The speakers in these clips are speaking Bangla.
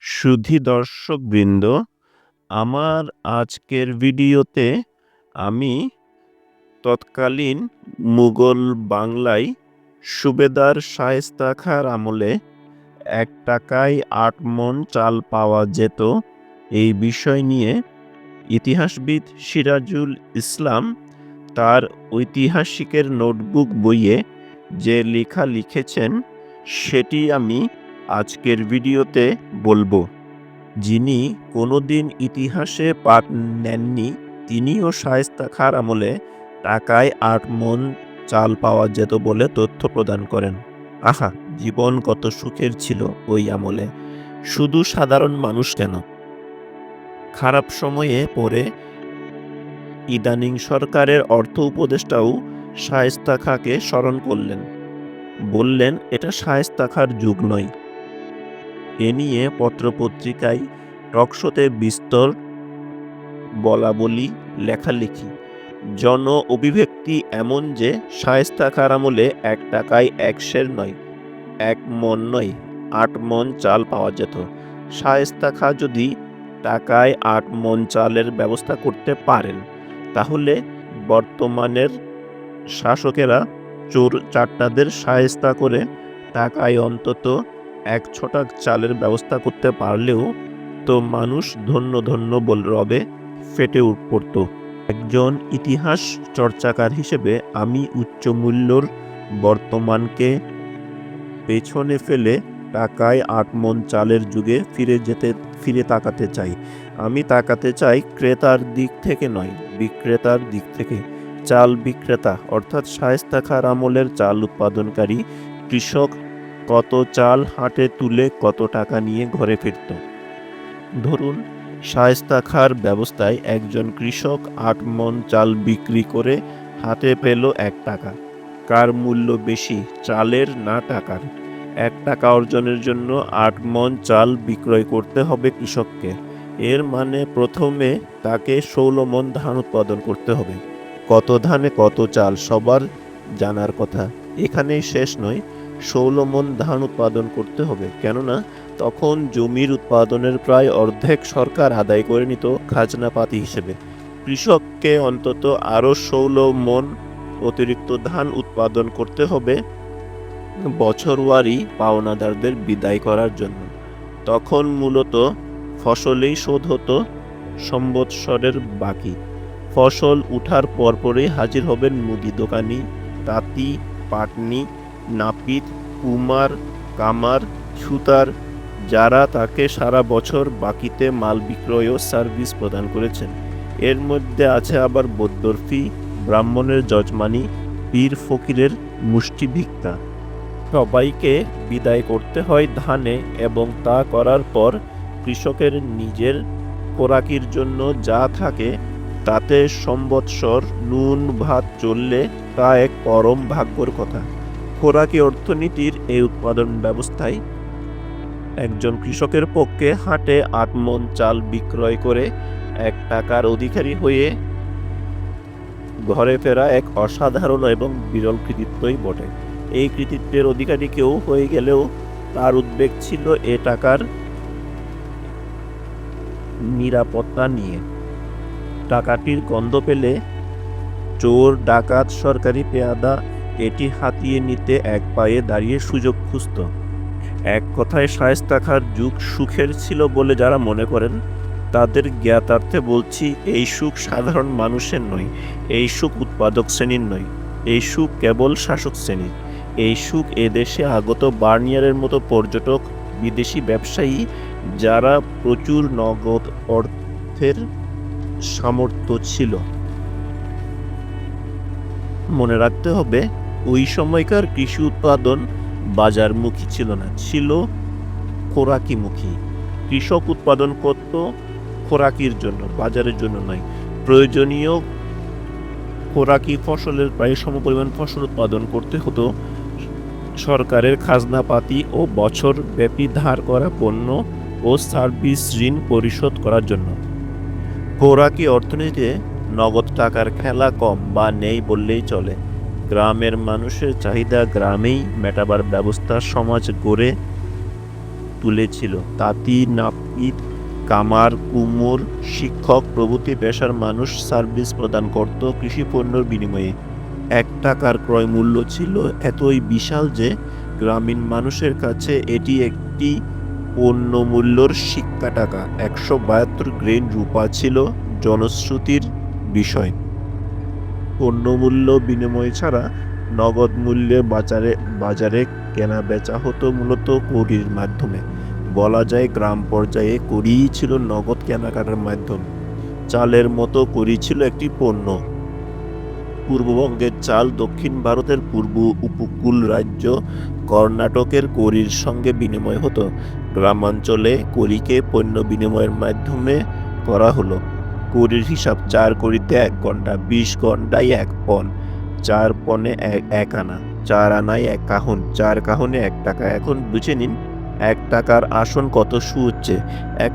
সুধী দর্শকবৃন্দ, আমার আজকের ভিডিওতে আমি তৎকালীন মুঘল বাংলায় সুবেদার শায়েস্তা খাঁর আমলে ১ টাকায় ৮ মণ চাল পাওয়া যেত এই বিষয় নিয়ে ইতিহাসবিদ সিরাজুল ইসলাম তার ঐতিহাসিকের নোটবুক বইয়ে যে লেখা লিখেছেন সেটি আমি আজকের ভিডিওতে বলবো। যিনি কোনোদিন ইতিহাসে পাঠ নেননি তিনিও শায়েস্তা খাঁর আমলে টাকায় ৮ মণ চাল পাওয়া যেত বলে তথ্য প্রদান করেন। আহা, জীবন কত সুখের ছিল ওই আমলে! শুধু সাধারণ মানুষ কেন, খারাপ সময়ে পড়ে ইদানিং সরকারের অর্থ উপদেষ্টাও শায়েস্তা খাঁকে স্মরণ করলেন, বললেন এটা শায়েস্তা খাঁর যুগ নয়। এ নিয়ে পত্রপত্রিকায়, টকশোতে বিস্তর বলাবলি, লেখালেখি, জন অভিব্যক্তি এমন যে শায়েস্তা খাঁর আমলে ১ টাকায় ১ সের নয়, ১ মণ নয়, ৮ মণ চাল পাওয়া যেত। শায়েস্তা খাঁ যদি টাকায় ৮ মণ চালের ব্যবস্থা করতে পারেন, তাহলে বর্তমানের শাসকেরা চোর চাট্টাদের শায়েস্তা করে টাকায় অন্তত ১ ছটাক চালের ব্যবস্থা করতে পারলেও তো মানুষ ধন্য ধন্য রবে ফেটে পড়ত। একজন ইতিহাস চর্চাকার হিসেবে আমি উচ্চ মূল্যর বর্তমানকে পেছনে ফেলে টাকায় ৮ মণ চালের যুগে ফিরে তাকাতে চাই। আমি তাকাতে চাই ক্রেতার দিক থেকে নয়, বিক্রেতার দিক থেকে। চাল বিক্রেতা অর্থাৎ শায়েস্তা খাঁর আমলের চাল উৎপাদনকারী কৃষক কত চাল হাটে তুলে কত টাকা নিয়ে ঘরে ফিরত। ধরুন, শায়েস্তা খাঁর ব্যবস্থায় একজন কৃষক ৮ মণ চাল বিক্রি করে হাতে পেল ১ টাকা। কার মূল্য বেশি, চালের না টাকার? ১ টাকা অর্জনের জন্য ৮ মণ চাল বিক্রয় করতে হবে কৃষককে। এর মানে প্রথমে তাকে ১৬ মণ ধান উৎপাদন করতে হবে। কত ধানে কত চাল সবার জানার কথা। এখানেই শেষ নয়, ১৬ মণ ধান উৎপাদন করতে হবে, কেননা তখন জমির উৎপাদনের প্রায় অর্ধেক সরকার আদায় করে নিত খাজনাপাতি হিসেবে। কৃষককে অন্তত আরও ১৬ মণ অতিরিক্ত ধান উৎপাদন করতে হবে বছরওয়ারি পাওনাদারদের বিদায় করার জন্য। তখন মূলত ফসলেই শোধ হতো সম্বৎসরের বাকি। ফসল উঠার পরপরই হাজির হবেন মুদি দোকানি, তাঁতি, পাটনি, নাপিত, কুমার, কামার, ছুতার, যারা তাকে সারা বছর বাকিতে মাল বিক্রয় ও সার্ভিস প্রদান করেছেন। এর মধ্যে আছে আবার বদ্যর ফি, ব্রাহ্মণের যজমানি, পীর ফকিরের মুষ্টি ভিক্ষা। সবাইকে বিদায় করতে হয় ধানে, এবং তা করার পর কৃষকের নিজের খোরাকির জন্য যা থাকে তাতে সম্বৎসর নুন ভাত চললে তা এক পরম ভাগ্যর কথা। খোরাকি অর্থনীতির এই উৎপাদন ব্যবস্থায় একজন কৃষকের পক্ষে হাটে ৮ মণ চাল বিক্রয় করে ১ টাকার অধিকারী হয়ে ঘরে ফেরা এক অসাধারণ এবং বিরল কৃতিত্বই বটে। এই কৃতিত্বের অধিকারী কেউ হয়ে গেলেও তার উদ্বেগ ছিল এ টাকার নিরাপত্তা নিয়ে। টাকাটির গন্ধ পেলে চোর, ডাকাত, সরকারি পেয়াদা এটি হাতিয়ে নিতে এক পায়ে দাঁড়িয়ে সুযোগ খুঁজত। এক কথায় শায়েস্তা খাঁর যুগ সুখের ছিল বলে যারা মনে করেন, তাদের জ্ঞাতার্থে বলছি, এই সুখ সাধারণ মানুষের নয়, এই সুখ উৎপাদক শ্রেণীর নয়, এই সুখ কেবল শাসক শ্রেণীর। এই সুখ এদেশে আগত বার্নিয়ারের মতো পর্যটক, বিদেশি ব্যবসায়ী, যারা প্রচুর নগদ অর্থের সামর্থ্য ছিল। মনে রাখতে হবে, ওই সময়কার কৃষি উৎপাদন বাজারমুখী ছিল না, ছিল খোরাকিমুখী। কৃষক উৎপাদন করত খোরাকির জন্য, বাজারের জন্য নয়। প্রয়োজনীয় খোরাকি ফসলের প্রায় সমপরিমাণ ফসল উৎপাদন করতে হতো সরকারের খাজনাপাতি ও বছরব্যাপী ধার করা পণ্য ও সার্ভিস ঋণ পরিশোধ করার জন্য। খোরাকি অর্থনীতিতে নগদ টাকার খেলা কম বা নেই বললেই চলে। গ্রামের মানুষের চাহিদা গ্রামেই মেটাবার ব্যবস্থা সমাজ গড়ে তুলেছিল। তাঁতি, নাপিত, কামার, কুমোর, শিক্ষক প্রভৃতি পেশার মানুষ সার্ভিস প্রদান করত কৃষি পণ্যের বিনিময়ে। ১ টাকার ক্রয় মূল্য ছিল এতই বিশাল যে গ্রামীণ মানুষের কাছে এটি একটি পণ্য মূল্যর সিক্কা টাকা। ১৭২ গ্রেন রূপা ছিল জনশ্রুতির বিষয়। পণ্যমূল্য বিনিময় ছাড়া নগদ মূল্যে বাজারে কেনা বেচা হতো মূলত কড়ির মাধ্যমে। বলা যায় গ্রাম পর্যায়ে কড়িই ছিল নগদ কেনাকাটার মাধ্যম। চালের মতো কড়ি ছিল একটি পণ্য। পূর্ববঙ্গের চাল দক্ষিণ ভারতের পূর্ব উপকূল রাজ্য কর্ণাটকের কড়ির সঙ্গে বিনিময় হতো। গ্রামাঞ্চলে কড়িকে পণ্য বিনিময়ের মাধ্যমে করা হলো। কড়ির হিসাব ৪ কড়িতে ১ ঘণ্টা, ২০ ঘণ্টায় ১ পণ, ৪ পণে ১ আনা, ৪ আনায় ১ কাহন, ৪ কাহনে ১ টাকা। এখন বুঝে নিন ১ টাকার আসন কত সুউচ্চে। ১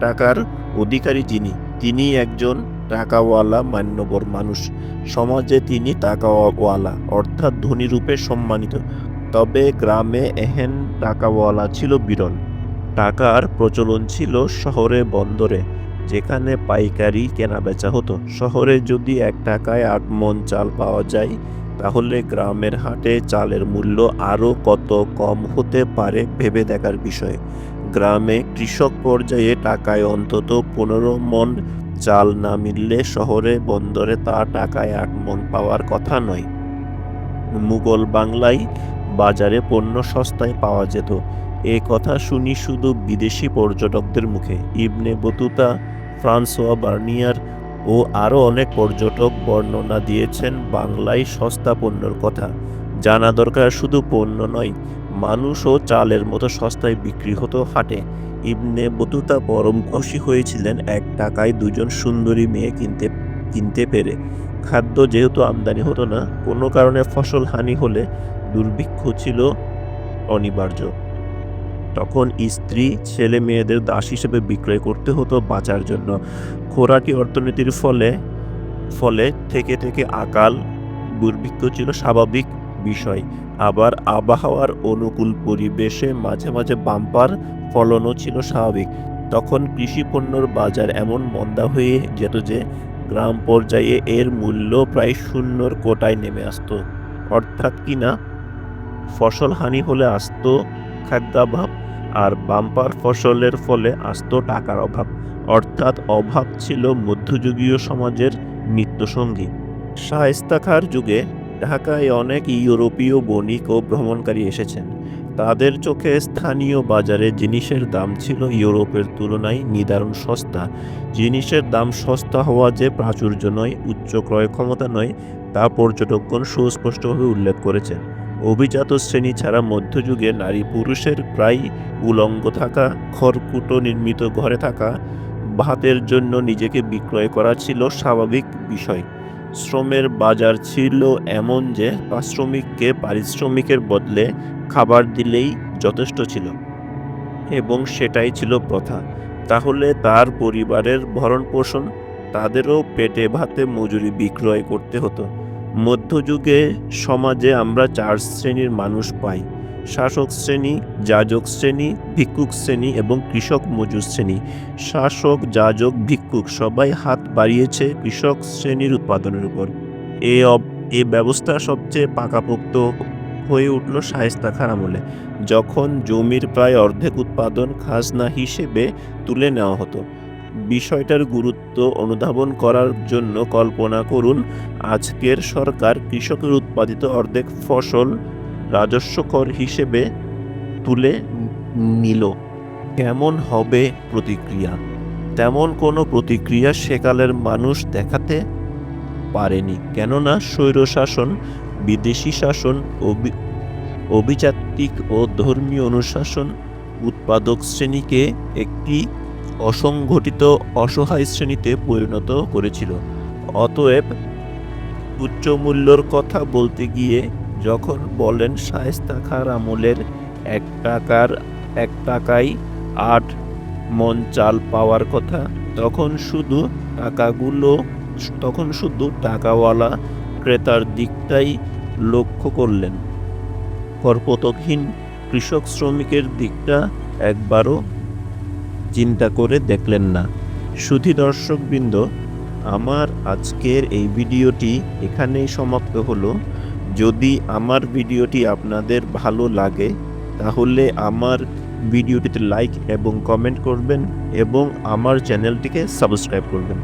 টাকার অধিকারী তিনি একজন টাকাওয়ালা মান্যবর মানুষ। সমাজে তিনি টাকাওয়ালা অর্থাৎ ধনী রূপে সম্মানিত। তবে গ্রামে এহেন টাকাওয়ালা ছিল বিরল। টাকার প্রচলন ছিল শহরে, বন্দরে, যেখানে পাইকারি কেনাবেচা হতো। শহরে যদি ১ টাকায় ৮ মণ চাল পাওয়া যায়, তাহলে গ্রামের হাটে চালের মূল্য আরও কত কম হতে পারে ভেবে দেখার বিষয়। গ্রামে কৃষক পর্যায়ে টাকায় অন্তত ১৫ মণ চাল না মিললে শহরে, বন্দরে তা টাকায় ৮ মণ পাওয়ার কথা নয়। মুঘল বাংলায় বাজারে পণ্য সস্তায় পাওয়া যেত, এ কথা শুনি শুধু বিদেশি পর্যটকদের মুখে। ইবনে বতুতা, ফ্রান্সোয়া বার্নিয়ার ও আরও অনেক পর্যটক বর্ণনা দিয়েছেন বাংলায় সস্তা পণ্যর কথা। জানা দরকার শুধু পণ্য নয়, মানুষও চালের মতো সস্তায় বিক্রি হতো হাটে। ইবনে বতুতা পরম খুশি হয়েছিলেন ১ টাকায় ২ সুন্দরী মেয়ে কিনতে পেরে। খাদ্য যেহেতু আমদানি হতো না, কোনো কারণে ফসল হানি হলে দুর্ভিক্ষ ছিল অনিবার্য। তখন স্ত্রী, ছেলে মেয়েদের দাস হিসেবে বিক্রয় করতে হতো বাঁচার জন্য। খোরাকি অর্থনীতির ফলে থেকে আকাল, দুর্ভিক্ষ ছিল স্বাভাবিক বিষয়। আবার আবহাওয়ার অনুকূল পরিবেশে মাঝে মাঝে বাম্পার ফলনও ছিল স্বাভাবিক। তখন কৃষি পণ্যের বাজার এমন মন্দা হয়ে যেত যে গ্রাম পর্যায়ে এর মূল্য প্রায় শূন্যর কোটায় নেমে আসতো। অর্থাৎ কিনা ফসল হানি হলে আসতো খাদ্যাভাব, আর বাম্পার ফসলের ফলে আসতো টাকার অভাব। অর্থাৎ অভাব ছিল মধ্যযুগীয় সমাজের নিত্যসঙ্গী। শায়েস্তা খাঁর যুগে ঢাকায় অনেক ইউরোপীয় বণিক ও ভ্রমণকারী এসেছেন। তাদের চোখে স্থানীয় বাজারে জিনিসের দাম ছিল ইউরোপের তুলনায় নিদারুণ সস্তা। জিনিসের দাম সস্তা হওয়া যে প্রাচুর্য নয়, উচ্চ ক্রয় ক্ষমতা নয়, তা পর্যটকগণ সুস্পষ্টভাবে উল্লেখ করেছেন। অভিজাত শ্রেণী ছাড়া মধ্যযুগে নারী পুরুষের প্রায় উলঙ্গ থাকা, খড়কুটো নির্মিত ঘরে থাকা, ভাতের জন্য নিজেকে বিক্রয় করা ছিল স্বাভাবিক বিষয়। শ্রমের বাজার ছিল এমন যে শ্রমিককে পারিশ্রমিকের বদলে খাবার দিলেই যথেষ্ট ছিল, এবং সেটাই ছিল প্রথা। তাহলে তার পরিবারের ভরণপোষণ, তাদেরও পেটে ভাতে মজুরি বিক্রয় করতে হতো। মধ্যযুগে সমাজে আমরা ৪ শ্রেণীর মানুষ পাই: শাসক শ্রেণী, যাজক শ্রেণী, ভিক্ষুক শ্রেণী এবং কৃষক মজুর শ্রেণী। শাসক, যাজক, ভিক্ষুক সবাই হাত বাড়িয়েছে কৃষক শ্রেণীর উৎপাদনের উপর। এ ব্যবস্থা সবচেয়ে পাকাপোক্ত হয়ে উঠল শায়েস্তা খাঁর আমলে, যখন জমির প্রায় অর্ধেক উৎপাদন খাজনা হিসেবে তুলে নেওয়া হতো। বিষয়টার গুরুত্ব অনুধাবন করার জন্য কল্পনা করুন, আজকের সরকার কৃষকের উৎপাদিত অর্ধেক ফসল রাজস্ব কর হিসেবে তুলে নিল। কেমন হবে প্রতিক্রিয়া? তেমন কোনো প্রতিক্রিয়া সেকালের মানুষ দেখাতে পারেনি, কেননা স্বৈরশাসন, বিদেশি শাসন, অভিজাতিক ও ধর্মীয় অনুশাসন উৎপাদক শ্রেণীকে একটি অসংগঠিত অসহায় শ্রেণীতে পরিণত করেছিল। অতএব উচ্চ মূল্যর কথা বলতে গিয়ে যখন বলেন শায়েস্তা খাঁর আমলের ১ টাকায় ৮ মণ চাল পাওয়ার কথা, তখন শুধু টাকাওয়ালা ক্রেতার দিকটাই লক্ষ্য করলেন। কর্পতহীন কৃষক শ্রমিকের দিকটা একবারও চিন্তা করে দেখলেন না। সুধী দর্শকবৃন্দ, আমার আজকের এই ভিডিওটি এখানেই সমাপ্ত হলো। যদি আমার ভিডিওটি আপনাদের ভালো লাগে তাহলে আমার ভিডিওটিতে লাইক এবং কমেন্ট করবেন এবং আমার চ্যানেলটিকে সাবস্ক্রাইব করবেন।